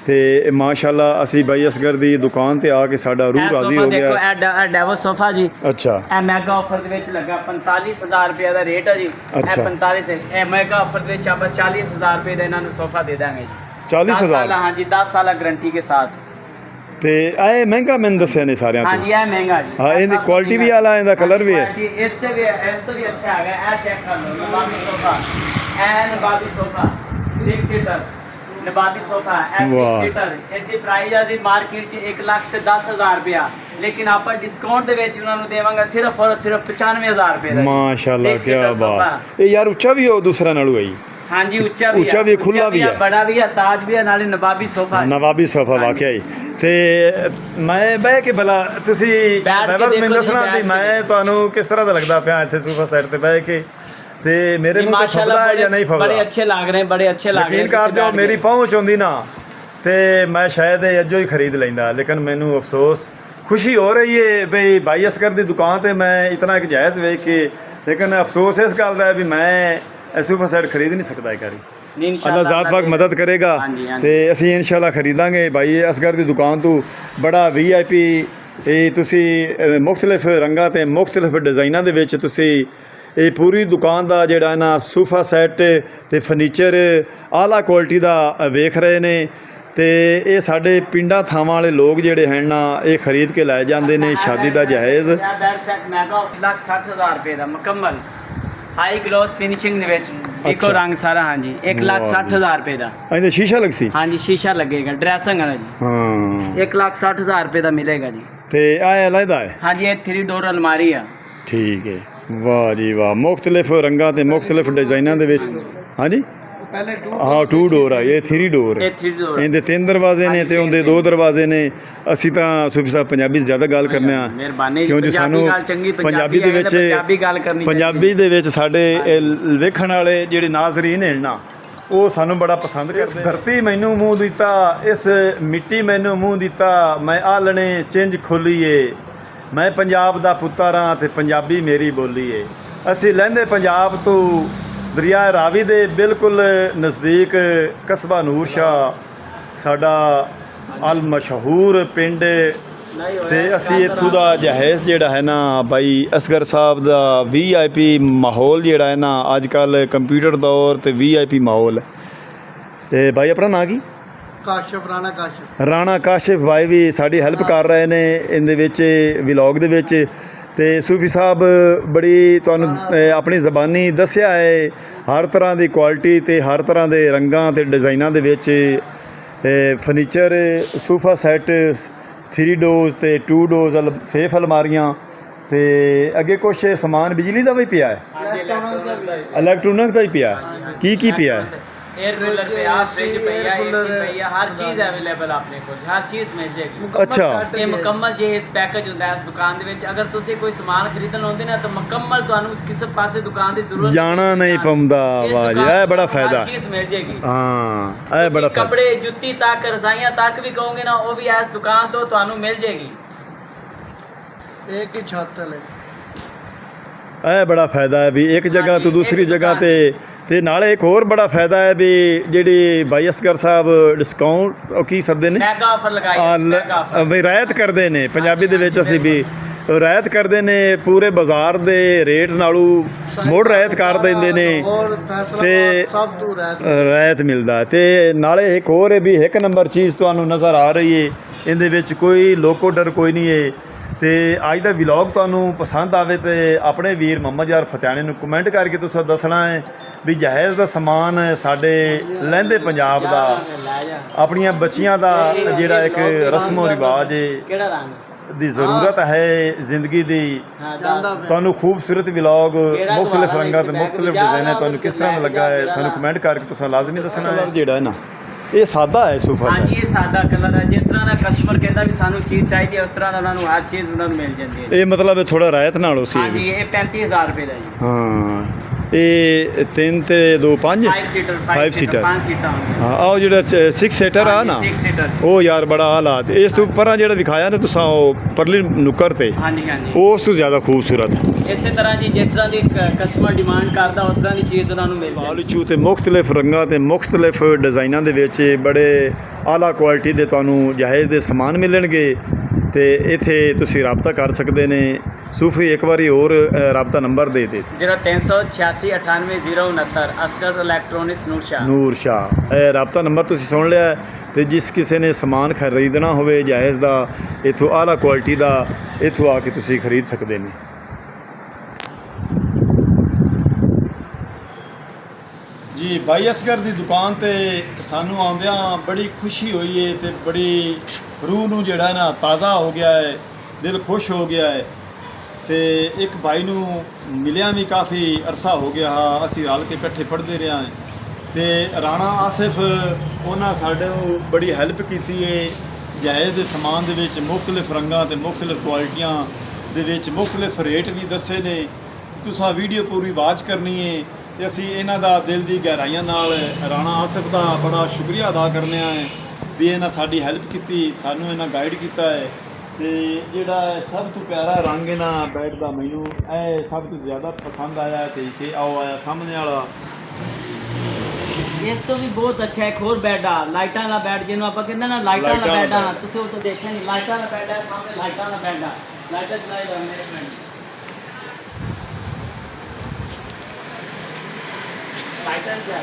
ਤੇ ਮਾਸ਼ਾਅੱਲਾ ਅਸੀਂ ਬਾਈ ਅਸਗਰ ਦੀ ਦੁਕਾਨ ਤੇ ਆ ਕੇ ਸਾਡਾ ਰੂਹ ਰਾਜ਼ੀ ਹੋ ਦੇਖੋ ਗਿਆ। ਇਹ ਡੈਵੋ ਸੋਫਾ ਜੀ, ਅੱਛਾ ਇਹ ਮੈਗਾ ਆਫਰ ਦੇ ਵਿੱਚ ਲੱਗਾ 45000 ਰੁਪਏ ਦਾ ਰੇਟ ਹੈ ਜੀ। ਇਹ ਅੱਛਾ। 45 ਹੈ, ਇਹ ਮੈਗਾ ਆਫਰ ਦੇ ਵਿੱਚ ਆਪਾਂ 40000 ਰੁਪਏ ਦਾ ਇਹਨਾਂ ਨੂੰ ਸੋਫਾ ਦੇ ਦਾਂਗੇ ਜੀ। 40,000 हाँ जी, 10 साल गारंटी के साथ। ਤੇ ਇਹ ਮਹਿੰਗਾ ਮੈਨੂੰ ਦੱਸਿਆ ਨੇ ਸਾਰਿਆਂ हाँ ਤੋਂ। जी, ये महंगा जी। हाँ, इनकी क्वालिटी भी आला है, इनका कलर भी है। क्वालिटी इससे भी अच्छा है। ये चेक कर लो, नबाबी सोफा, नबाबी सोफा 6 सीटर नबाबी सोफा, वाह। 6 सीटर। इसकी प्राइस है मार्केट च 1,10,000 रुपया, लेकिन आप डिस्काउंट ਦੇ ਵਿੱਚ ਉਹਨਾਂ ਨੂੰ ਦੇਵਾਂਗਾ ਸਿਰਫ ਔਰ ਸਿਰਫ 95,000 ਰੁਪਏ ਦਾ। माशाअल्लाह, 6 क्या सीटर सोफा। बात। ये यार ऊंचा भी हो दूसरा नालू है। हाँ जी, ऊंचा भी ऊंचा भी है, खुला भी है, बड़ा भी है, ताज भी है, नाले नबाबी सोफा है। नवाबी सोफा वाकई ही। ਤੇ ਮੈਂ ਬਹਿ ਕੇ ਭਲਾ ਤੁਸੀਂ ਬੈਠ ਕੇ ਮੈਨੂੰ ਦੇਖੋ ਜੀ, ਦੱਸਣਾ ਬੈਠ ਵੀ ਕੇ ਮੈਂ ਤੁਹਾਨੂੰ ਕਿਸ ਤਰ੍ਹਾਂ ਦਾ ਲੱਗਦਾ ਪਿਆ ਇੱਥੇ ਸੋਫਾ ਸੈੱਟ ਤੇ ਬਹਿ ਕੇ, ਤੇ ਮੇਰੇ ਮੂੰਹ ਤੇ ਫੱਬਦਾ ਹੈ ਜਾਂ ਨਹੀਂ ਫੱਬਦਾ। बड़े अच्छे लग रहे हैं, बड़े अच्छे लग रहे ਯਕੀਨ हैं। ਕਰ तुसी ਜੋ बैठ ਮੇਰੀ के। ਪਹੁੰਚ ਹੁੰਦੀ ਨਾ ਤੇ ਮੈਂ ਸ਼ਾਇਦ ਇਹ ਅੱਜੋ ਹੀ ਖਰੀਦ ਲੈਂਦਾ, ਲੇਕਿਨ ਮੈਨੂੰ ਅਫਸੋਸ ਖੁਸ਼ੀ ਹੋ ਰਹੀ ਹੈ ਵੀ ਭਾਈ ਅਸਗਰ ਦੀ ਦੁਕਾਨ ਤੇ ਮੈਂ ਇਤਨਾ ਇੱਕ ਜਾਇਜ਼ ਵੇਖ ਕੇ, ਲੇਕਿਨ ਅਫਸੋਸ ਇਸ ਗੱਲ ਦਾ ਹੈ ਵੀ ਮੈਂ ਇਹ ਸੋਫਾ ਸੈੱਟ ਖਰੀਦ ਨਹੀਂ ਸਕਦਾ ਇੱਕ ਵਾਰੀ। नहीं, इंशाल्लाह ਅੱਲਾਹ ਜ਼ਾਤ ਪਾਕ ਮਦਦ ਕਰੇਗਾ हाँ जी, हाँ जी। ਤੇ ਅਸੀਂ ਇਨਸ਼ਾਅੱਲਾ ਖਰੀਦਾਂਗੇ ਭਾਈ ਅਸਗਰ ਦੀ ਦੁਕਾਨ ਤੋਂ ਬੜਾ VIP ਇਹ ਤੁਸੀਂ ਮੁxtਲਿਫ ਰੰਗਾਂ ਤੇ ਮੁxtਲਿਫ ਡਿਜ਼ਾਈਨਾਂ ਦੇ ਵਿੱਚ ਤੁਸੀਂ ਇਹ ਪੂਰੀ ਦੁਕਾਨ ਦਾ ਜਿਹੜਾ ਨਾ ਸੋਫਾ ਸੈੱਟ ਤੇ ਫਰਨੀਚਰ ਆਲਾ ਕੁਆਲਿਟੀ ਦਾ ਵੇਖ ਰਹੇ ਨੇ। ਤੇ ਇਹ ਸਾਡੇ ਪਿੰਡਾਂ ਥਾਵਾਂ ਵਾਲੇ ਲੋਕ ਜਿਹੜੇ ਹਨ ਨਾ ਇਹ ਖਰੀਦ ਕੇ ਲੈ ਜਾਂਦੇ ਨੇ ਸ਼ਾਦੀ ਦਾ ਜਹਾਜ਼। ਇਹ ਬੈਡ ਸੈਟ ਮੈਗਾ 1,60,000 ਰੁਪਏ ਦਾ ਮੁਕੰਮਲ ਹਾਈ ਗਲੋਸ ਫਿਨਿਸ਼ਿੰਗ ਦੇ ਵਿੱਚ ਇੱਕੋ ਅੱਛਾ। ਰੰਗ ਸਾਰਾ। ਹਾਂਜੀ, 1,60,000 ਰੁਪਏ ਦਾ। ਇਹਦੇ ਸ਼ੀਸ਼ਾ ਲੱਗ ਸੀ। ਹਾਂਜੀ, ਸ਼ੀਸ਼ਾ ਲੱਗੇਗਾ, ਡਰੈਸਿੰਗ ਹੈ ਜੀ। ਹਾਂ 1,60,000 ਰੁਪਏ ਦਾ ਮਿਲੇਗਾ ਜੀ। ਤੇ ਇਹ ਅਲੱਗਾ ਹੈ। ਹਾਂਜੀ, ਇਹ 3 ਡੋਰ ਅਲਮਾਰੀ ਆ। ਠੀਕ ਹੈ, ਵਾਹ ਜੀ ਵਾਹ, ਮੁxtਲਿਫ ਰੰਗਾਂ ਤੇ ਮੁxtਲਿਫ ਡਿਜ਼ਾਈਨਾਂ ਦੇ ਵਿੱਚ। ਹਾਂਜੀ ਪਹਿਲੇ 2 ਹਾਂ 2 ਡੋਰ ਆ, ਇਹ 3 ਡੋਰ। ਇਹ 3 ਡੋਰ ਇਹਦੇ 3 ਦਰਵਾਜ਼ੇ ਨੇ ਤੇ ਉਹਦੇ 2 ਦਰਵਾਜ਼ੇ ਨੇ। ਅਸੀਂ ਤਾਂ ਸੂਫੀ ਸਾਹਿਬ ਪੰਜਾਬੀ 'ਚ ਜ਼ਿਆਦਾ ਗੱਲ ਕਰਨੇ ਆ ਮਿਹਰਬਾਨੀ। ਕਿਉਂਕਿ ਸਾਨੂੰ ਪੰਜਾਬੀ ਦੇ ਵਿੱਚ ਪੰਜਾਬੀ ਗੱਲ ਕਰਨੀ ਪੰਜਾਬੀ ਦੇ ਵਿੱਚ ਸਾਡੇ ਇਹ ਵੇਖਣ ਵਾਲੇ ਜਿਹੜੇ ਨਾਜ਼ਰੀਨ ਨੇ ਨਾ ਉਹ ਸਾਨੂੰ ਬੜਾ ਪਸੰਦ ਕਰਦੇ। ਧਰਤੀ ਮੈਨੂੰ ਮੂੰਹ ਦਿੱਤਾ, ਇਸ ਮਿੱਟੀ ਮੈਨੂੰ ਮੂੰਹ ਦਿੱਤਾ, ਮੈਂ ਆਲਣੇ ਚਿੰਝ ਖੋਲੀਏ, ਮੈਂ ਪੰਜਾਬ ਦਾ ਪੁੱਤਰ ਹਾਂ ਤੇ ਪੰਜਾਬੀ ਮੇਰੀ ਬੋਲੀ ਏ। ਅਸੀਂ ਲਹਿੰਦੇ ਪੰਜਾਬ ਤੋਂ ਦਰਿਆ ਰਾਵੀ ਦੇ ਬਿਲਕੁਲ ਨਜ਼ਦੀਕ ਕਸਬਾ ਨੂਰ ਸ਼ਾਹ ਸਾਡਾ ਅਲ ਮਸ਼ਹੂਰ ਪਿੰਡ, ਤੇ ਅਸੀਂ ਇੱਥੋਂ ਦਾ ਜਹਾਜ਼ ਜਿਹੜਾ ਹੈ ਨਾ ਬਾਈ ਅਸਗਰ ਸਾਹਿਬ ਦਾ VIP ਮਾਹੌਲ ਜਿਹੜਾ ਹੈ ਨਾ ਅੱਜ ਕੱਲ੍ਹ ਕੰਪਿਊਟਰ ਦੌਰ ਤੇ VIP ਮਾਹੌਲ। ਤੇ ਬਾਈ ਆਪਣਾ ਨਾਂ ਕੀ? ਕਾਸ਼ਫ ਰਾਣਾ ਕਾਸ਼ਿਫ ਭਾਈ ਵੀ ਸਾਡੀ ਹੈਲਪ ਕਰ ਰਹੇ ਨੇ ਇਹਦੇ ਵਿੱਚ ਵਲੌਗ ਦੇ ਵਿੱਚ। ਤੇ ਸੂਫੀ ਸਾਹਿਬ ਬੜੀ ਤੁਹਾਨੂੰ ਆਪਣੀ ਜ਼ਬਾਨੀ ਦੱਸਿਆ ਹੈ ਹਰ ਤਰ੍ਹਾਂ ਦੀ ਕੁਆਲਿਟੀ ਤੇ ਹਰ ਤਰ੍ਹਾਂ ਦੇ ਰੰਗਾਂ ਤੇ ਡਿਜ਼ਾਈਨਾਂ ਦੇ ਵਿੱਚ ਫਰਨੀਚਰ ਸੋਫਾ ਸੈੱਟ 3 ਡੋਰਸ ਤੇ 2 ਡੋਰਸ ਸੇਫ ਅਲਮਾਰੀਆਂ ਤੇ ਅੱਗੇ ਕੁਛ ਸਮਾਨ ਬਿਜਲੀ ਦਾ ਵੀ ਪਿਆ ਹੈ, ਇਲੈਕਟ੍ਰੋਨਿਕ ਦਾ ਹੀ ਪਿਆ ਹੈ। ਕੀ ਪਿਆ ਹੈ? एयर कूलर पे फ्रिज पे AC पे हर चीज़ अवेलेबल अपने को, हर चीज़ मिल जाएगी। अच्छा, ये मुकम्मल जे इस पैकेज होता है इस दुकान ਦੇ ਵਿੱਚ। ਅਗਰ ਤੁਸੀਂ ਕੋਈ ਸਮਾਨ ਖਰੀਦਣ ਆਉਂਦੇ ਨਾ ਤਾਂ ਮੁਕੰਮਲ ਤੁਹਾਨੂੰ ਕਿਸੇ ਪਾਸੇ ਦੁਕਾਨ ਦੀ ਜ਼ਰੂਰਤ ਜਾਣਾ ਨਹੀਂ ਪਉਂਦਾ। ਵਾਹ ਜੀ, ਇਹ ਬੜਾ ਫਾਇਦਾ। ਹਰ ਚੀਜ਼ ਮਿਲ ਜਾਏਗੀ। ਹਾਂ, ਇਹ ਬੜਾ ਫਾਇਦਾ। ਕੱਪੜੇ, ਜੁੱਤੀ ਤੱਕ, ਰਜ਼ਾਈਆਂ ਤੱਕ ਵੀ ਕਹੋਗੇ ਨਾ ਉਹ ਵੀ ਇਸ ਦੁਕਾਨ ਤੋਂ ਤੁਹਾਨੂੰ ਮਿਲ ਜਾਏਗੀ। ਇੱਕ ਹੀ ਛੱਤ ਲੈ। ਇਹ ਬੜਾ ਫਾਇਦਾ ਹੈ ਵੀ ਇੱਕ ਜਗ੍ਹਾ ਤੋਂ ਦੂਸਰੀ ਜਗ੍ਹਾ ਤੇ ਨਾਲੇ ਇੱਕ ਹੋਰ ਬੜਾ ਫਾਇਦਾ ਹੈ ਵੀ ਜਿਹੜੀ ਬਾਈ ਅਸਗਰ ਸਾਹਿਬ ਡਿਸਕਾਊਂਟ ਉਹ ਕੀ ਸੱਦੇ ਨੇ ਮੈਗਾ ਆਫਰ ਲਗਾਈ ਵੀ ਰਾਇਤ ਕਰਦੇ ਨੇ। ਪੰਜਾਬੀ ਦੇ ਵਿੱਚ ਅਸੀਂ ਵੀ ਰਾਇਤ ਕਰਦੇ ਨੇ, ਪੂਰੇ ਬਾਜ਼ਾਰ ਦੇ ਰੇਟ ਨਾਲੋਂ ਮੁੜ ਰਾਇਤ ਕਰ ਦਿੰਦੇ ਨੇ ਔਰ ਤੇ ਸਭ ਤੋਂ ਰਾਇਤ ਮਿਲਦਾ। ਤੇ ਨਾਲੇ ਇੱਕ ਹੋਰ ਹੈ ਵੀ ਇੱਕ ਨੰਬਰ ਚੀਜ਼ ਤੁਹਾਨੂੰ ਨਜ਼ਰ ਆ ਰਹੀ ਹੈ, ਇਹਦੇ ਵਿੱਚ ਕੋਈ ਲੋਕੋ ਡਰ ਕੋਈ ਨਹੀਂ ਹੈ। ਤੇ ਅੱਜ ਦਾ ਵਲੌਗ ਤੁਹਾਨੂੰ ਪਸੰਦ ਆਵੇ ਤੇ ਆਪਣੇ ਵੀਰ ਮੁਹੰਮਦ ਯਾਰ ਫਤਿਆਣੇ ਨੂੰ ਕਮੈਂਟ ਕਰਕੇ ਤੁਸੀਂ ਦੱਸਣਾ ਹੈ ਵੀ ਜਹਾਜ਼ ਦਾ ਸਮਾਨ ਸਾਡੇ ਲਹਿੰਦੇ ਪੰਜਾਬ ਦਾ ਆਪਣੀਆਂ ਬੱਚੀਆਂ ਦਾ ਜਿਹੜਾ ਇੱਕ ਰਸਮੋ ਰਿਵਾਜ ਕਿਹੜਾ ਰੰਗ ਦੀ ਜ਼ਰੂਰਤ ਹੈ ਜ਼ਿੰਦਗੀ ਦੀ। ਤੁਹਾਨੂੰ ਖੂਬਸੂਰਤ ਵਲੌਗ ਮੁxtਲਿਫ ਰੰਗਾਂ ਤੇ ਮੁxtਲਿਫ ਡਿਜ਼ਾਈਨ ਹੈ, ਤੁਹਾਨੂੰ ਕਿਸ ਤਰ੍ਹਾਂ ਦਾ ਲੱਗਾ ਹੈ ਸਾਨੂੰ ਕਮੈਂਟ ਕਰਕੇ ਤੁਸੀਂ ਲਾਜ਼ਮੀ ਦੱਸਣਾ। ਕਲਰ ਜਿਹੜਾ ਹੈ ਨਾ ਇਹ ਸਾਦਾ ਹੈ ਸੋਫਾ। ਹਾਂਜੀ, ਇਹ ਸਾਦਾ ਕਲਰ ਹੈ। ਜਿਸ ਤਰ੍ਹਾਂ ਦਾ ਕਸਟਮਰ ਕਹਿੰਦਾ ਵੀ ਸਾਨੂੰ ਚੀਜ਼ ਚਾਹੀਦੀ ਹੈ ਉਸ ਤਰ੍ਹਾਂ ਦਾ ਉਹਨਾਂ ਨੂੰ ਹਰ ਚੀਜ਼ ਉਹਨਾਂ ਨੂੰ ਮਿਲ ਜਾਂਦੀ ਹੈ। ਇਹ ਮਤਲਬ ਥੋੜਾ ਰਾਇਤ ਨਾਲ ਉਸੇ ਹਾਂਜੀ, ਇਹ 35,000 ਰੁਪਏ ਦਾ ਜੀ। ਹਾਂ ਇਹ 3 ਤੇ 2 5 5 ਸੀਟਰ 5 ਸੀਟਰ 5 ਸੀਟਾਂ ਹੋਣਗੀਆਂ ਹਾਂ ਆਹ ਜਿਹੜਾ 6 ਸੀਟਰ ਆ ਨਾ 6 ਸੀਟਰ ਉਹ ਯਾਰ ਬੜਾ ਆਲਾ ਤੇ ਇਸ ਤੋਂ ਪਰਾਂ ਜਿਹੜਾ ਵਿਖਾਇਆ ਨਾ ਤੁਸੀਂ ਉਹ ਪਰਲੀ ਨੁੱਕਰ ਤੇ ਹਾਂਜੀ ਹਾਂਜੀ ਉਸ ਤੋਂ ਜ਼ਿਆਦਾ ਖੂਬਸੂਰਤ ਇਸੇ ਤਰ੍ਹਾਂ ਜੀ ਜਿਸ ਤਰ੍ਹਾਂ ਦੀ ਕਸਟਮਰ ਡਿਮਾਂਡ ਕਰਦਾ ਉਸ ਤਰ੍ਹਾਂ ਦੀ ਚੀਜ਼ ਉਹਨਾਂ ਨੂੰ ਮਿਲ ਜਾਂਦੀ ਬਾਲਚੂ ਤੇ ਮੁxtਲਿਫ ਰੰਗਾਂ ਤੇ ਮੁxtਲਿਫ ਡਿਜ਼ਾਈਨਾਂ ਦੇ ਵਿੱਚ ਬੜੇ ਆਲਾ ਕੁਆਲਿਟੀ ਦੇ ਤੁਹਾਨੂੰ ਜਹਾਜ਼ ਦੇ ਸਮਾਨ ਮਿਲਣਗੇ ਤੇ ਇੱਥੇ ਤੁਸੀਂ ਰਾਬਤਾ ਕਰ ਸਕਦੇ ਨੇ ਸੂਫੀ ਇੱਕ ਵਾਰੀ ਹੋਰ ਰਾਬਤਾ ਨੰਬਰ ਦੇ ਦੇ 0386 98069 ਅਸਕਰ ਇਲੈਕਟ੍ਰੋਨਿਕਸ ਨੂਰ ਸ਼ਾਹ ਇਹ ਰਾਬਤਾ ਨੰਬਰ ਤੁਸੀਂ ਸੁਣ ਲਿਆ ਹੈ। ਤੇ ਜਿਸ ਕਿਸੇ ਨੇ ਸਮਾਨ ਖਰੀਦਣਾ ਹੋਵੇ ਜਹਾਜ਼ ਦਾ ਇੱਥੋਂ ਆਲਾ ਕੁਆਲਿਟੀ ਦਾ ਇੱਥੋਂ ਆ ਕੇ ਤੁਸੀਂ ਖਰੀਦ ਸਕਦੇ ਨੇ। ਜੀ ਭਾਈ ਅਸਗਰ ਦੀ ਦੁਕਾਨ ਤੇ ਸਾਨੂੰ ਆਉਂਦਿਆਂ ਬੜੀ ਖੁਸ਼ੀ ਹੋਈ ਹੈ ਤੇ ਬੜੀ ਰੂਹ ਨੂੰ ਜਿਹੜਾ ਨਾ ਤਾਜ਼ਾ ਹੋ ਗਿਆ ਹੈ, ਦਿਲ ਖੁਸ਼ ਹੋ ਗਿਆ ਹੈ ਤੇ ਇੱਕ ਭਾਈ ਨੂੰ ਮਿਲਿਆ ਵੀ ਕਾਫੀ ਅਰਸਾ ਹੋ ਗਿਆ ਹਾਂ, ਅਸੀਂ ਰਲ ਕੇ ਇਕੱਠੇ ਪੜ੍ਹਦੇ ਰਹੇ ਹਾਂ ਤੇ ਰਾਣਾ ਆਸਿਫ ਉਹਨਾਂ ਸਾਡੇ ਨੂੰ ਬੜੀ ਹੈਲਪ ਕੀਤੀ ਹੈ ਜਹਾਜ਼ ਦੇ ਸਮਾਨ ਦੇ ਵਿੱਚ ਮੁxtਲਿਫ ਰੰਗਾਂ ਤੇ ਮੁxtਲਿਫ ਕੁਆਲਿਟੀਆਂ ਦੇ ਵਿੱਚ ਮੁxtਲਿਫ ਰੇਟ ਵੀ ਦੱਸੇ ਨੇ। ਤੁਸੀਂ ਵੀਡੀਓ ਪੂਰੀ ਵਾਚ ਕਰਨੀ ਹੈ ਤੇ ਅਸੀਂ ਇਹਨਾਂ ਦਾ ਦਿਲ ਦੀ ਗਹਿਰਾਈਆਂ ਨਾਲ ਰਾਣਾ ਆਸਿਫ ਦਾ ਬੜਾ ਸ਼ੁਕਰੀਆ ਅਦਾ ਕਰਨੇ ਆ ਵੀ ਇਹਨਾਂ ਸਾਡੀ ਹੈਲਪ ਕੀਤੀ, ਸਾਨੂੰ ਇਹਨਾਂ ਗਾਈਡ ਕੀਤਾ ਹੈ ਤੇ ਜਿਹੜਾ ਸਭ ਤੋਂ ਪਿਆਰਾ ਰੰਗ ਇਹਨਾਂ ਬੈਡ ਦਾ ਮੈਨੂੰ ਇਹ ਸਭ ਤੋਂ ਜ਼ਿਆਦਾ ਪਸੰਦ ਆਇਆ ਤੇ ਕਿ ਆਓ ਆਇਆ ਸਾਹਮਣੇ ਵਾਲਾ ਇਸ ਤੋਂ ਵੀ ਬਹੁਤ ਅੱਛਾ ਇੱਕ ਹੋਰ ਬੈੱਡ ਆ ਲਾਈਟਾਂ ਵਾਲਾ ਬੈੱਡ ਜਿਹਨੂੰ ਆਪਾਂ ਕਹਿੰਦੇ ਨਾ ਲਾਈਟਾਂ ਵਾਲਾ ਲਾਈਟਾਂ ਬੈੱਡ ਵਾਲਾ ਆ ਤੁਸੀਂ ਉਹ ਤਾਂ ਦੇਖਿਆ ਨਹੀਂ ਲਾਈਟਾਂ ਵਾਲਾ ਬੈੱਡ ਆ ਸਾਹਮਣੇ ਲਾਈਟਾਂ ਵਾਲਾ ਬੈੱਡ ਆ ਲਾਈਟਾਂ ਚਲਾਈ ਜਾ ਮੇਰੇ ਫਰੈਂਡ ਲਾਈਟਾਂ ਚਲਾ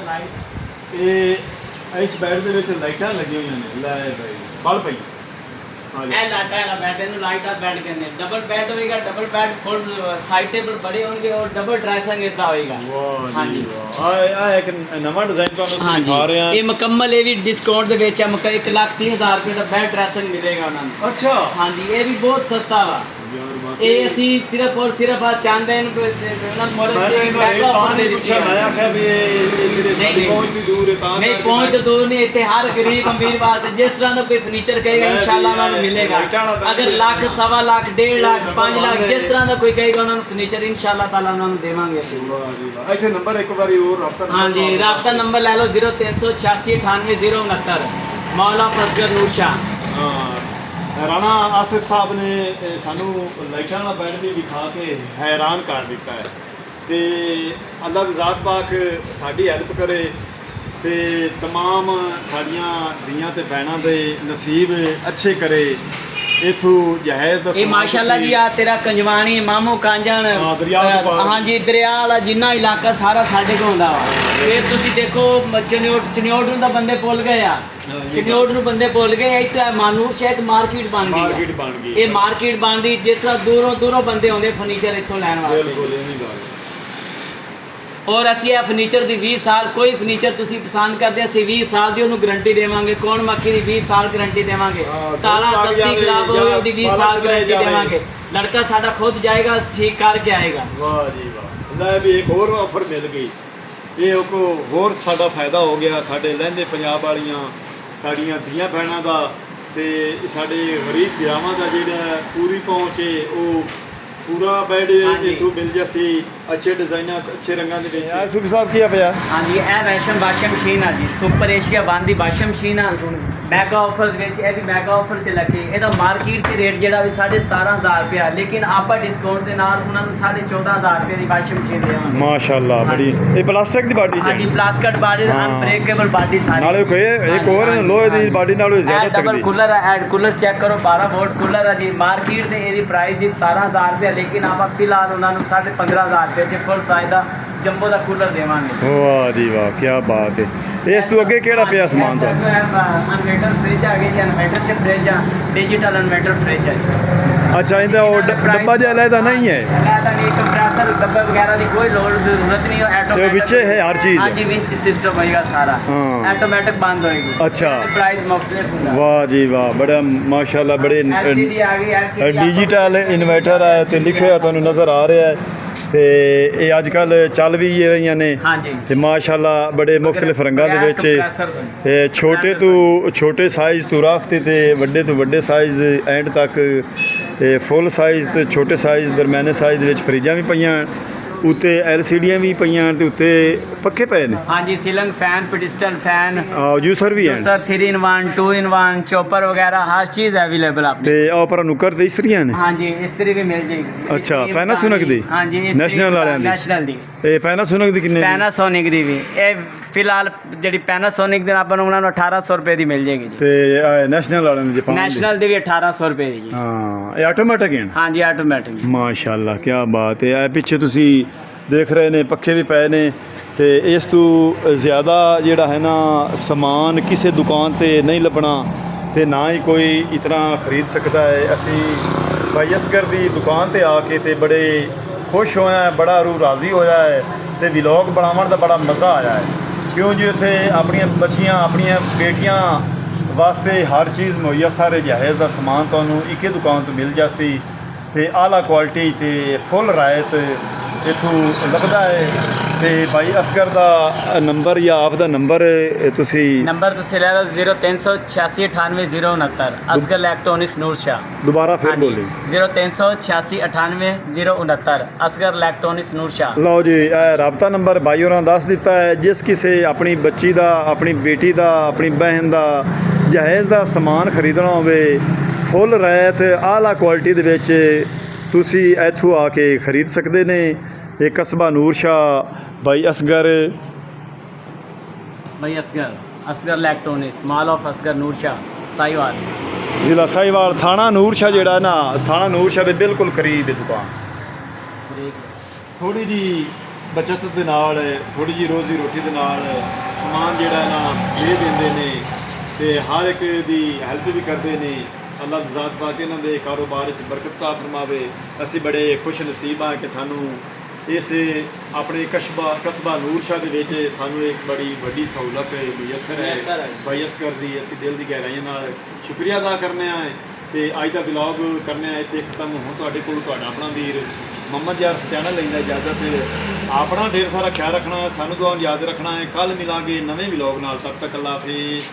ਲਾਈਟ ਇਹ ਇਸ ਬੈਡ ਦੇ ਵਿੱਚ ਲਾਈਟਾਂ ਲੱਗੀਆਂ ਹੋਈਆਂ ਨੇ ਲੈ ਭਾਈ ਬਲ ਪਈ ਇਹ ਲਾਈਟਾਂ ਵਾਲਾ ਬੈੱਡ ਇਹਨੂੰ ਲਾਈਟ ਵਾਲਾ ਬੈੱਡ ਕਹਿੰਦੇ ਡਬਲ ਬੈੱਡ ਹੋਏਗਾ ਡਬਲ ਬੈੱਡ ਫੁੱਲ ਸਾਈਡ ਟੇਬਲ ਬੜੇ ਹੋਣਗੇ ਔਰ ਡਬਲ ਡਰੈਸਿੰਗ ਇਸ ਦਾ ਹੋਏਗਾ ਵਾਹ ਹਾਂਜੀ। ਜੀ ਵਾਹ ਆ ਇੱਕ ਨਵਾਂ ਡਿਜ਼ਾਈਨ ਤੁਹਾਨੂੰ ਅਸੀਂ ਦਿਖਾ ਰਹੇ ਹਾਂ। ਇਹ ਮੁਕੰਮਲ ਇਹ ਵੀ ਡਿਸਕਾਊਂਟ ਦੇ ਵਿੱਚ ਹੈ 1,30,000 ਰੁਪਏ ਦਾ ਬੈੱਡ ਡਰੈਸਿੰਗ ਮਿਲੇਗਾ ਉਹਨਾਂ ਨੂੰ ਅੱਛਾ ਹਾਂਜੀ ਇਹ ਵੀ ਬਹੁਤ ਸਸਤਾ ਵਾ ਯਾਰ ਇਹ ਅਸੀਂ ਸਿਰਫ ਔਰ ਸਿਰਫ ਆ ਚਾਹੁੰਦੇ ਹਾਂ ਕਿ ਉਹਨਾਂ ਨੂੰ ਮੋਡਲ ਮੈਂ ਇਹਨਾਂ ਰੇਟ ਤਾਂ ਨਹੀਂ ਪੁੱਛਿਆ, ਮੈਂ ਆਖਿਆ ਵੀ ਇਹ ਜਿਹੜੇ ਸਾਡੀ ਪਹੁੰਚ ਵੀ ਦੂਰ ਹੈ ਤਾਂ ਨਹੀਂ ਪਹੁੰਚ ਤਾਂ ਦੂਰ ਨਹੀਂ ਇੱਥੇ ਹਰ ਗਰੀਬ ਅਮੀਰ ਵਾਸਤੇ ਜਿਸ ਤਰ੍ਹਾਂ ਦਾ ਕੋਈ ਫਰਨੀਚਰ ਕਹੇਗਾ ਇਨਸ਼ਾਅੱਲਾ ਉਹਨਾਂ ਨੂੰ ਮਿਲੇਗਾ ਅਗਰ ਲੱਖ ਸਵਾ ਲੱਖ 1.5 ਲੱਖ 5 ਲੱਖ ਜਿਸ ਤਰ੍ਹਾਂ ਦਾ ਕੋਈ ਕਹੇਗਾ ਉਹਨਾਂ ਨੂੰ ਫਰਨੀਚਰ ਇਨਸ਼ਾਅੱਲਾ ਤਾਲਾ ਉਹਨਾਂ ਨੂੰ ਦੇਵਾਂਗੇ ਅਸੀਂ ਵਾਹ ਜੀ ਵਾਹ ਇੱਥੇ ਨੰਬਰ ਇੱਕ ਵਾਰੀ ਹੋਰ ਰਾਬਤਾ ਹਾਂਜੀ ਰਾਬਤਾ ਨੰਬਰ ਲੈ ਲਓ 0386 98069 ਮੌਲਾ ਫਸਗਰ ਨੂਰ ਸ਼ਾਹ ਹਾਂ ਰਾਣਾ ਆਸਿਫ ਸਾਹਿਬ ਨੇ ਸਾਨੂੰ ਲਾਈਟਾਂ ਵਾਲਾ ਬੈਡ ਵੀ ਵਿਖਾ ਕੇ ਹੈਰਾਨ ਕਰ ਦਿੱਤਾ ਹੈ ਤੇ ਅੱਲਾਹ ਦੀ ਜ਼ਾਤ ਪਾਕ ਸਾਡੀ ਹੈਲਪ ਕਰੇ ਤੇ तमाम ਸਾਡੀਆਂ ਧੀਆਂ ਤੇ ਭੈਣਾਂ ਦੇ ਨਸੀਬ ਅੱਛੇ ਕਰੇ। ਇਥੋਂ ਜਹਾਜ਼ ਦਾ ਇਹ ਮਾਸ਼ਾਅੱਲਾ ਜੀ ਆ ਤੇਰਾ ਕੰਜਵਾਣੀ ਮਾਮੂ ਕਾਂਜਣ ਹਾਂ, ਦਰਿਆ ਦੇ ਪਾਰ। ਹਾਂਜੀ ਦਰਿਆ ਵਾਲਾ ਜਿੰਨਾ ਇਲਾਕਾ ਸਾਰਾ ਸਾਡੇ ਕੋਲ ਹੁੰਦਾ ਵਾ ਫਿਰ ਤੁਸੀਂ ਦੇਖੋ ਚਨਿਓਟ ਨੂੰ ਤਾਂ ਬੰਦੇ ਭੁੱਲ ਗਏ ਆ ਚਨਿਓਟ ਨੂੰ ਬੰਦੇ ਭੁੱਲ ਗਏ ਇੱਥੇ ਮਾਨੂਰ ਸ਼ਹਿਰ ਮਾਰਕੀਟ ਬਣ ਗਈ ਮਾਰਕੀਟ ਬਣ ਗਈ ਇਹ ਮਾਰਕੀਟ ਬਣਦੀ ਜਿਸ ਤਰ੍ਹਾਂ ਦੂਰੋਂ ਬੰਦੇ ਆਉਂਦੇ ਫਰਨੀਚਰ ਇੱਥੋਂ ਲੈਣ ਵਾਸਤੇ ਬਿਲਕੁਲ ਇਹ ਨਹੀਂ ਗੱਲ ਔਰ ਅਸੀਂ ਇਹ ਫਰਨੀਚਰ ਦੀ 20 ਸਾਲ ਕੋਈ ਫਰਨੀਚਰ ਤੁਸੀਂ ਪਸੰਦ ਕਰਦੇ ਅਸੀਂ 20 ਸਾਲ ਦੀ ਉਹਨੂੰ ਗਾਰੰਟੀ ਦੇਵਾਂਗੇ ਕੌਣ ਮੱਖੀ ਦੀ 20 ਸਾਲ ਗਾਰੰਟੀ ਦੇਵਾਂਗੇ ਤਾਲਾ ਦਸਤੀ ਖਰਾਬ ਹੋ ਗਈ ਉਹਦੀ 20 ਸਾਲ ਗਾਰੰਟੀ ਦੇਵਾਂਗੇ ਲੜਕਾ ਸਾਡਾ ਖੁਦ ਜਾਏਗਾ ਠੀਕ ਕਰਕੇ ਆਏਗਾ ਵਾਹ ਜੀ ਵਾਹ ਲੈ ਵੀ ਇੱਕ ਹੋਰ ਆਫਰ ਮਿਲ ਗਈ ਇਹ ਕੋ ਹੋਰ ਸਾਡਾ ਫਾਇਦਾ ਹੋ ਗਿਆ ਸਾਡੇ ਲਹਿੰਦੇ ਪੰਜਾਬ ਵਾਲੀਆਂ ਸਾਡੀਆਂ ਧੀਆਂ ਭੈਣਾਂ ਦਾ ਤੇ ਸਾਡੇ ਗਰੀਬ ਭਰਾਵਾਂ ਦਾ ਜਿਹੜਾ ਪੂਰੀ ਪਹੁੰਚ ਹੈ ਉਹ ਪੂਰਾ ਬੈਡ ਇਥੋਂ ਮਿਲ ਜਾਸੀ ਅੱਛੇ ਡਿਜ਼ਾਈਨਾਂ ਅੱਛੇ ਰੰਗਾਂ ਦੇ ਵਿੱਚ ਯਾਰ ਸੁਖ ਸਾਹਿਬ ਕੀ ਆ ਪਿਆ ਹਾਂਜੀ ਇਹ ਵੈਸ਼ਨ ਵਾਸ਼ਿੰਗ ਮਸ਼ੀਨ ਆ ਜੀ ਸੁਪਰ ਏਸ਼ੀਆ 1 ਦੀ ਵਾਸ਼ਿੰਗ ਮਸ਼ੀਨ ਆ ਮੈਗਾ ਆਫਰ ਦੇ ਵਿੱਚ ਇਹ ਵੀ ਮੈਗਾ ਆਫਰ ਚ ਲੱਗੇ ਇਹਦਾ ਮਾਰਕੀਟ ਤੇ ਰੇਟ ਜਿਹੜਾ ਵੀ 17,500 ਰੁਪਇਆ ਲੇਕਿਨ ਆਪਾਂ ਡਿਸਕਾਊਂਟ ਦੇ ਨਾਲ ਉਹਨਾਂ ਨੂੰ 14,500 ਰੁਪਏ ਦੀ ਵਾਸ਼ਿੰਗ ਮਸ਼ੀਨ ਦੇਵਾਂਗੇ ਮਾਸ਼ਾਅੱਲਾ ਬੜੀ ਇਹ ਪਲਾਸਟਿਕ ਦੀ ਬਾਡੀ ਹਾਂਜੀ ਪਲਾਸਟਿਕ ਬਾਡੀ ਅਨਬ੍ਰੇਕੇਬਲ ਬਾਡੀ ਸਾਰੀ ਨਾਲੇ ਕੋਈ ਇੱਕ ਹੋਰ ਲੋਹੇ ਦੀ ਬਾਡੀ ਨਾਲੋਂ ਜ਼ਿਆਦਾ ਡਬਲ ਤਕੜੀ ਕੂਲਰ ਹੈ ਐਡ ਕੂਲਰ ਚੈੱਕ ਕਰੋ 12 ਵੋਲਟ ਕੂਲਰ ਹੈ ਜੀ ਮਾਰਕੀਟ ਤੇ ਇਹਦੀ ਪ੍ਰਾਈਸ ਜੀ 17,000 ਰੁਪਏ ਲੇਕਿਨ ਆਪਾਂ ਫਿਲਹਾਲ ਉਹਨਾਂ ਨੂੰ 15,500 ਰੁਪਏ ਚ ਫੁੱਲ ਸਾਈਜ਼ ਦਾ ਜੰਬੋ ਦਾ ਕੂਲਰ ਦੇਵਾਂਗੇ ਵਾਹ ਜੀ ਵਾਹ ਕੀ ਬਾਤ ਹੈ ਇਸ ਤੋਂ ਅੱਗੇ ਕਿਹੜਾ ਪਿਆ ਸਮਾਨ ਤੁਹਾਨੂੰ ਇਨਵਰਟਰ ਫ੍ਰਿਜ ਆ ਗਈ ਜੀ ਇਨਵਰਟਰ ਚ ਫ੍ਰਿਜ ਆ ਡਿਜੀਟਲ ਇਨਵਰਟਰ ਫ੍ਰਿਜ ਹੈ ਅੱਛਾ ਇਹਦਾ ਉਹ ਡੱਬਾ ਜਿਹਾ ਲੈਦਾ ਨਹੀਂ ਹੈ ਲੈਦਾ ਨਹੀਂ ਕੰਪਰੈਸਰ ਡੱਬਾ ਵਗੈਰਾ ਦੀ ਕੋਈ ਲੋੜ ਜ਼ਰੂਰਤ ਨਹੀਂ ਤੇ ਵਿੱਚ ਹੈ ਹਰ ਚੀਜ਼ ਹਾਂਜੀ ਵਿੱਚ ਸਿਸਟਮ ਹੋਏਗਾ ਸਾਰਾ ਹਾਂ। ਆਟੋਮੈਟਿਕ ਬੰਦ ਹੋਏਗੀ ਅੱਛਾ ਪ੍ਰਾਈਸ ਮੁਖਤਲਿਫ ਹੁੰਦਾ ਵਾਹ ਜੀ ਵਾਹ ਬੜਾ ਮਾਸ਼ਾਅੱਲਾ ਬੜੇ LCD ਆ ਗਈ LCD ਡਿਜੀਟਲ ਇਨਵਰਟਰ ਹੈ ਤੇ ਲਿਖਿਆ ਤੁਹਾਨੂੰ ਨਜ਼ਰ ਆ ਰਿਹਾ ਹੈ ਤੇ ਇਹ ਅੱਜ ਕੱਲ ਚੱਲ ਵੀ ਰਹੀਆਂ ਨੇ ਹਾਂਜੀ ਤੇ ਮਾਸ਼ਾਅੱਲਾ ਬੜੇ ਮੁxtਲਿਫ ਰੰਗਾਂ ਦੇ ਵਿੱਚ ਇਹ ਛੋਟੇ ਤੋਂ ਛੋਟੇ ਸਾਈਜ਼ ਤੋਂ ਰੱਖ ਤੇ ਵੱਡੇ ਤੋਂ ਵੱਡੇ ਸਾਈਜ਼ ਐਂਡ ਤੱਕ ਇਹ ਫੁੱਲ ਸਾਈਜ਼ ਤੇ ਛੋਟੇ ਸਾਈਜ਼ ਦਰਮਿਆਨੇ ਸਾਈਜ਼ ਦੇ ਵਿੱਚ ਫਰਿੱਜਾਂ ਵੀ ਪਈਆਂ ਉੱਤੇ LCDਆਂ ਵੀ ਪਈਆਂ ਤੇ ਉੱਤੇ ਪੱਖੇ ਪਏ ਨੇ ਹਾਂਜੀ ceiling fan pedestal fan juicer ਵੀ ਹਨ ਸਰ 3 in 1 2 in 1 ਚੋਪਰ ਵਗੈरह हर चीज़ अवेलेबल आपने ਤੇ ਆ ਪਰ ਨੁੱਕਰ ਤੇ ਇਸਤਰੀਆਂ ਨੇ हाँ जी इस्त्री भी मिल जाएगी अच्छा, इस्त्री Panasonic दी? हाँ जी इस्त्री National वालियां दी? नेशनल दी ਇਹ ਪੈਨਾਸੋਨਿਕ ਦੀ ਕਿੰਨੇ ਦੀ? ਪੈਨਾਸੋਨਿਕ ਦੀ ਵੀ ਇਹ ਫਿਲਹਾਲ ਜਿਹੜੀ ਪੈਨਾਸੋਨਿਕ ਦੇ ਆਪਾਂ ਨੂੰ ਉਹਨਾਂ ਨੂੰ 1800 ਰੁਪਏ ਦੀ ਮਿਲ ਜਾਏਗੀ ਜੀ ਤੇ ਨੈਸ਼ਨਲ ਵਾਲਿਆਂ ਦੇ ਜਾਪਾਨ ਦੇ ਨੈਸ਼ਨਲ ਦੀ ਵੀ 1800 ਰੁਪਏ ਦੀ ਜੀ ਹਾਂ ਇਹ ਆਟੋਮੈਟਿਕ ਹਨ ਹਾਂਜੀ ਆਟੋਮੈਟਿਕ ਮਾਸ਼ਾਅੱਲਾ ਕੀ ਬਾਤ ਹੈ ਇਹ ਪਿੱਛੇ ਤੁਸੀਂ ਦੇਖ ਰਹੇ ਨੇ ਪੱਖੇ ਵੀ ਪਏ ਨੇ ਤੇ ਇਸ ਤੋਂ ਜ਼ਿਆਦਾ ਜਿਹੜਾ ਹੈ ਨਾ ਸਮਾਨ ਕਿਸੇ ਦੁਕਾਨ ਤੇ ਨਹੀਂ ਲੱਭਣਾ ਤੇ ਨਾ ਹੀ ਕੋਈ ਇਤਨਾ ਖਰੀਦ ਸਕਦਾ ਹੈ ਅਸੀਂ ਭਾਈ ਅਸਗਰ ਦੀ ਦੁਕਾਨ ਤੇ ਆ ਕੇ ਤੇ ਬੜੇ ਖੁਸ਼ ਹੋਇਆ ਬੜਾ ਰੂਹ ਰਾਜ਼ੀ ਹੋਇਆ ਹੈ ਤੇ ਵਲੌਗ ਬਣਾਉਣ ਦਾ ਬੜਾ ਮਜ਼ਾ ਆਇਆ ਹੈ ਕਿਉਂ ਜੀ ਉੱਥੇ ਆਪਣੀਆਂ ਬੱਚੀਆਂ ਆਪਣੀਆਂ ਬੇਟੀਆਂ ਵਾਸਤੇ ਹਰ ਚੀਜ਼ ਮੁਹੱਈਆ ਸਾਰੇ ਜਹਾਜ਼ ਦਾ ਸਮਾਨ ਤੁਹਾਨੂੰ ਇੱਕੇ ਦੁਕਾਨ ਤੋਂ ਮਿਲ ਜਾਸੀ ਤੇ ਆਲਾ ਕੁਆਲਿਟੀ ਤੇ ਫੁੱਲ ਰਾਇਤ ਇੱਥੋਂ ਲੱਭਦਾ ਹੈ ਤੇ ਭਾਈ ਅਸਗਰ ਦਾ ਨੰਬਰ ਜਾਂ ਆਪ ਦਾ ਨੰਬਰ ਤੁਸੀਂ ਨੰਬਰ ਤੁਸੀਂ ਲੈ ਲਓ 0386988069 ਅਸਗਰ ਇਲੈਕਟ੍ਰੋਨਿਕਸ ਨੂਰ ਸ਼ਾਹ ਦੁਬਾਰਾ ਫਿਰ ਬੋਲੀ 0386988069 ਅਸਗਰ ਇਲੈਕਟ੍ਰੋਨਿਕਸ ਨੂਰ ਸ਼ਾਹ ਲਓ ਜੀ ਇਹ ਰਾਬਤਾ ਨੰਬਰ ਭਾਈ ਹੋਰਾਂ ਦੱਸ ਦਿੱਤਾ ਹੈ ਜਿਸ ਕਿਸੇ ਆਪਣੀ ਬੱਚੀ ਦਾ ਆਪਣੀ ਬੇਟੀ ਦਾ ਆਪਣੀ ਬਹਿਨ ਦਾ ਜਹਾਜ਼ ਦਾ ਸਮਾਨ ਖਰੀਦਣਾ ਹੋਵੇ ਫੁੱਲ ਰਾਇਤ ਆਲਾ ਕੁਆਲਿਟੀ ਦੇ ਵਿੱਚ ਤੁਸੀਂ ਇੱਥੋਂ ਆ ਕੇ ਖਰੀਦ ਸਕਦੇ ਨੇ ਇਹ ਕਸਬਾ ਨੂਰ ਸ਼ਾਹ ਭਾਈ ਅਸਗਰ ਭਾਈ Asghar electronics mall of Asghar Noor Shah Sahiwal ਜ਼ਿਲ੍ਹਾ ਸਾਹੀਵਾਲ ਥਾਣਾ ਨੂਰ ਸ਼ਾਹ ਜਿਹੜਾ ਨਾ ਥਾਣਾ ਨੂਰ ਸ਼ਾਹ ਦੇ ਬਿਲਕੁਲ ਕਰੀਬ ਹੈ ਦੁਕਾਨ ਥੋੜੀ ਜੀ ਬਚਤ ਦੇ ਨਾਲ ਥੋੜੀ ਜੀ ਰੋਜ਼ੀ ਰੋਟੀ ਦੇ ਨਾਲ ਸਮਾਨ ਜਿਹੜਾ ਨਾ ਦੇ ਦਿੰਦੇ ਨੇ ਤੇ ਹਰ ਇੱਕ ਦੀ ਹੈਲਪ ਵੀ ਕਰਦੇ ਨੇ ਅੱਲਾਹ ਦੀ ਜ਼ਾਤ ਪਾ ਕੇ ਇਹਨਾਂ ਦੇ ਕਾਰੋਬਾਰ ਵਿੱਚ ਬਰਕਤ ਤਾ ਫਰਮਾਵੇ ਅਸੀਂ ਬੜੇ ਖੁਸ਼ ਨਸੀਬ ਹਾਂ ਕਿ ਸਾਨੂੰ ਇਸ ਆਪਣੇ ਕਸਬਾ ਨੂਰ ਸ਼ਾਹ ਦੇ ਵਿੱਚ ਸਾਨੂੰ ਇੱਕ ਬੜੀ ਵੱਡੀ ਸਹੂਲਤ ਮੁਯੱਸਰ ਹੈ ਭਾਈ ਅਸਗਰ ਦੀ ਅਸੀਂ ਦਿਲ ਦੀ ਗਹਿਰਾਈਆਂ ਨਾਲ ਸ਼ੁਕਰੀਆ ਅਦਾ ਕਰਨੇ ਆ ਤੇ ਅੱਜ ਦਾ ਵਲੌਗ ਕਰਨੇ ਆ ਇੱਥੇ ਖਤਮ ਹੁਣ ਤੁਹਾਡੇ ਕੋਲ ਤੁਹਾਡਾ ਆਪਣਾ ਵੀਰ ਮੁਹੰਮਦ ਯਾਰ ਫਤਿਆਣਾ ਲੈਂਦਾ ਇਜਾਜ਼ਤ ਆਪਣਾ ਢੇਰ ਸਾਰਾ ਖਿਆਲ ਰੱਖਣਾ ਸਾਨੂੰ ਦੁਆ ਯਾਦ ਰੱਖਣਾ ਹੈ ਕੱਲ ਮਿਲਾਂਗੇ ਨਵੇਂ ਵਲੌਗ ਨਾਲ ਤਦ ਤੱਕ ਅੱਲਾ ਹਾਫਿਜ਼